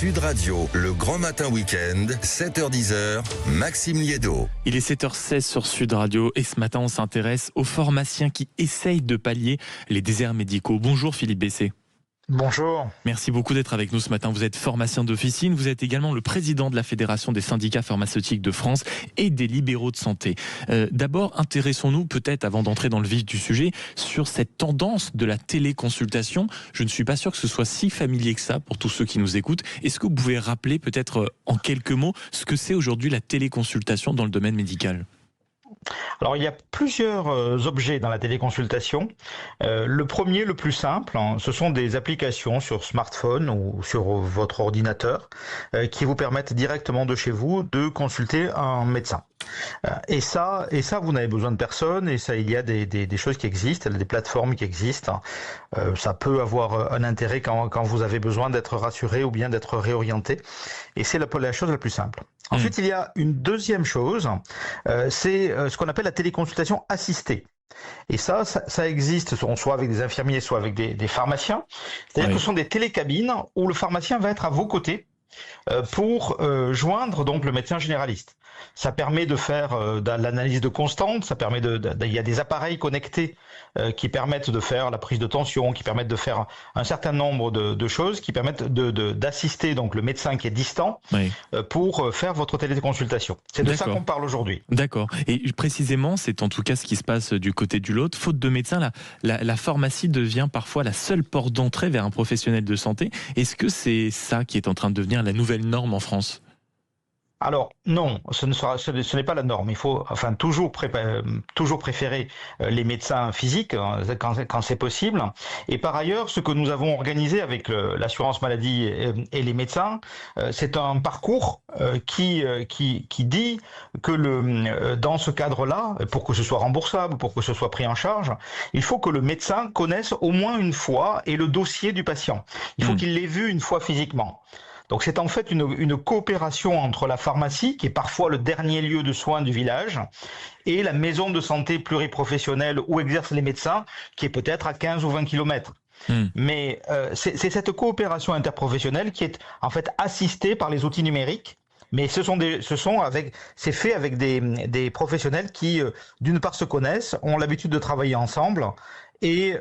Sud Radio, le grand matin week-end, 7h-10h, Maxime Liédo. Il est 7h16 sur Sud Radio et ce matin on s'intéresse aux pharmaciens qui essayent de pallier les déserts médicaux. Bonjour Philippe Bessé. Bonjour. Merci beaucoup d'être avec nous ce matin. Vous êtes pharmacien d'officine, vous êtes également le président de la Fédération des syndicats pharmaceutiques de France et des libéraux de santé. D'abord, intéressons-nous peut-être, avant d'entrer dans le vif du sujet, sur cette tendance de la téléconsultation. Je ne suis pas sûr que ce soit si familier que ça pour tous ceux qui nous écoutent. Est-ce que vous pouvez rappeler peut-être en quelques mots ce que c'est aujourd'hui la téléconsultation dans le domaine médical ? Alors il y a plusieurs objets dans la téléconsultation. Le premier, le plus simple, ce sont des applications sur smartphone ou sur votre ordinateur qui vous permettent directement de chez vous de consulter un médecin. Et ça, vous n'avez besoin de personne. Et ça, il y a des choses qui existent, des plateformes qui existent. Ça peut avoir un intérêt quand vous avez besoin d'être rassuré ou bien d'être réorienté. Et c'est la chose la plus simple. Ensuite, il y a une deuxième chose, c'est ce qu'on appelle la téléconsultation assistée. Et ça existe soit avec des infirmiers, soit avec des pharmaciens. C'est-à-dire que ce sont des télécabines où le pharmacien va être à vos côtés pour joindre donc le médecin généraliste. Ça permet de faire de l'analyse de constante, ça permet il y a des appareils connectés qui permettent de faire la prise de tension, qui permettent de faire un certain nombre de choses, qui permettent d'assister donc le médecin qui est distant pour faire votre téléconsultation. C'est de ça qu'on parle aujourd'hui. D'accord. Et précisément, c'est en tout cas ce qui se passe du côté du Lot. Faute de médecin, la pharmacie devient parfois la seule porte d'entrée vers un professionnel de santé. Est-ce que c'est ça qui est en train de devenir la nouvelle norme en France ? Alors non, ce n'est pas la norme. Il faut toujours préférer les médecins physiques quand c'est possible. Et par ailleurs, ce que nous avons organisé avec l'assurance maladie et les médecins, c'est un parcours qui dit que dans ce cadre-là, pour que ce soit remboursable, pour que ce soit pris en charge, il faut que le médecin connaisse au moins une fois et le dossier du patient. Il faut qu'il l'ait vu une fois physiquement. Donc c'est en fait une coopération entre la pharmacie, qui est parfois le dernier lieu de soins du village, et la maison de santé pluriprofessionnelle où exercent les médecins, qui est peut-être à 15 ou 20 kilomètres. Mais c'est cette coopération interprofessionnelle qui est en fait assistée par les outils numériques. Mais c'est fait avec des professionnels qui, d'une part, se connaissent, ont l'habitude de travailler ensemble et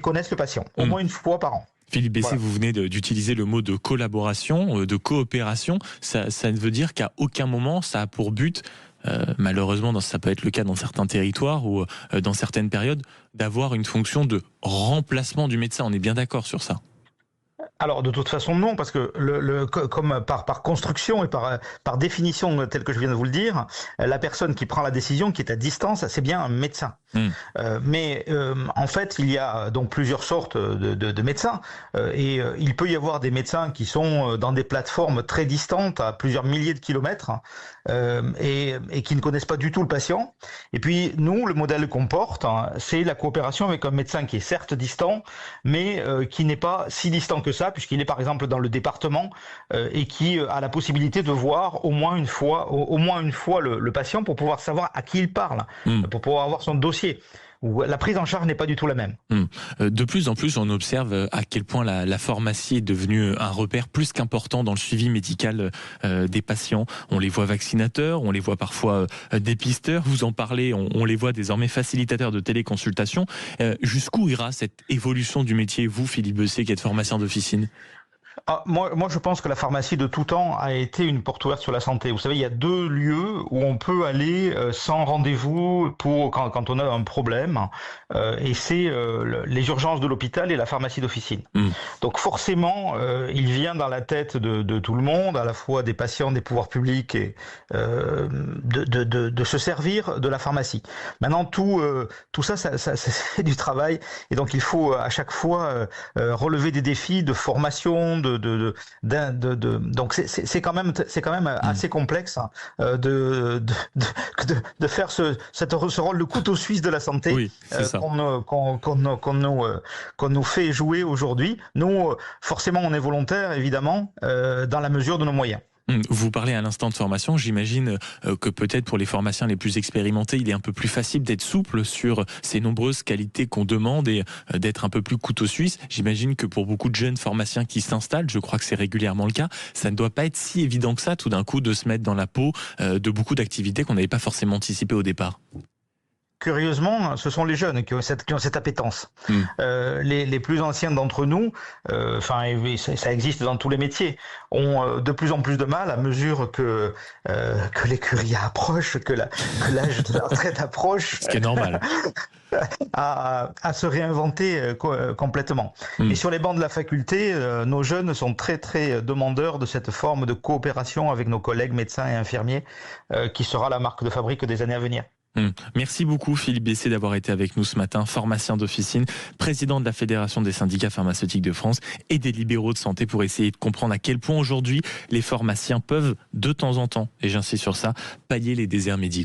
connaissent le patient, au moins une fois par an. Philippe Bessé, vous venez d'utiliser le mot de collaboration, de coopération. Ça ne veut dire qu'à aucun moment ça a pour but, malheureusement ça peut être le cas dans certains territoires ou dans certaines périodes, d'avoir une fonction de remplacement du médecin. On est bien d'accord sur ça ? Alors de toute façon non, parce que comme par construction et par définition telle que je viens de vous le dire, la personne qui prend la décision, qui est à distance, c'est bien un médecin. Mais en fait, il y a donc plusieurs sortes de médecins et il peut y avoir des médecins qui sont dans des plateformes très distantes, à plusieurs milliers de kilomètres, et qui ne connaissent pas du tout le patient. Et puis nous, le modèle qu'on porte, c'est la coopération avec un médecin qui est certes distant, mais qui n'est pas si distant que ça, puisqu'il est par exemple dans le département et qui a la possibilité de voir au moins une fois le patient pour pouvoir savoir à qui il parle, pour pouvoir avoir son dossier. Où la prise en charge n'est pas du tout la même. De plus en plus, on observe à quel point la pharmacie est devenue un repère plus qu'important dans le suivi médical des patients. On les voit vaccinateurs, on les voit parfois dépisteurs. Vous en parlez, on les voit désormais facilitateurs de téléconsultation. Jusqu'où ira cette évolution du métier, vous, Philippe Bessé, qui êtes pharmacien d'officine ? Moi, je pense que la pharmacie de tout temps a été une porte ouverte sur la santé. Vous savez, il y a deux lieux où on peut aller sans rendez-vous quand on a un problème, et c'est les urgences de l'hôpital et la pharmacie d'officine. Donc forcément, il vient dans la tête de tout le monde, à la fois des patients, des pouvoirs publics, et de se servir de la pharmacie. Maintenant, tout ça, c'est du travail, et donc il faut à chaque fois relever des défis de formation, donc c'est quand même assez complexe de faire ce rôle de couteau suisse de la santé qu'on nous fait jouer aujourd'hui. Nous, forcément, on est volontaire, évidemment, dans la mesure de nos moyens. Vous parlez à l'instant de formation, j'imagine que peut-être pour les pharmaciens les plus expérimentés, il est un peu plus facile d'être souple sur ces nombreuses qualités qu'on demande et d'être un peu plus couteau suisse. J'imagine que pour beaucoup de jeunes pharmaciens qui s'installent, je crois que c'est régulièrement le cas, ça ne doit pas être si évident que ça tout d'un coup de se mettre dans la peau de beaucoup d'activités qu'on n'avait pas forcément anticipées au départ. Curieusement, ce sont les jeunes qui ont cette appétence. Les plus anciens d'entre nous, ça existe dans tous les métiers, ont de plus en plus de mal à mesure que l'écurie approche, que l'âge de la retraite approche. Ce qui est normal. À se réinventer complètement. Et sur les bancs de la faculté, nos jeunes sont très très demandeurs de cette forme de coopération avec nos collègues médecins et infirmiers qui sera la marque de fabrique des années à venir. Merci beaucoup Philippe Bessé d'avoir été avec nous ce matin, pharmacien d'officine, président de la Fédération des syndicats pharmaceutiques de France et des libéraux de santé, pour essayer de comprendre à quel point aujourd'hui les pharmaciens peuvent de temps en temps, et j'insiste sur ça, pallier les déserts médicaux.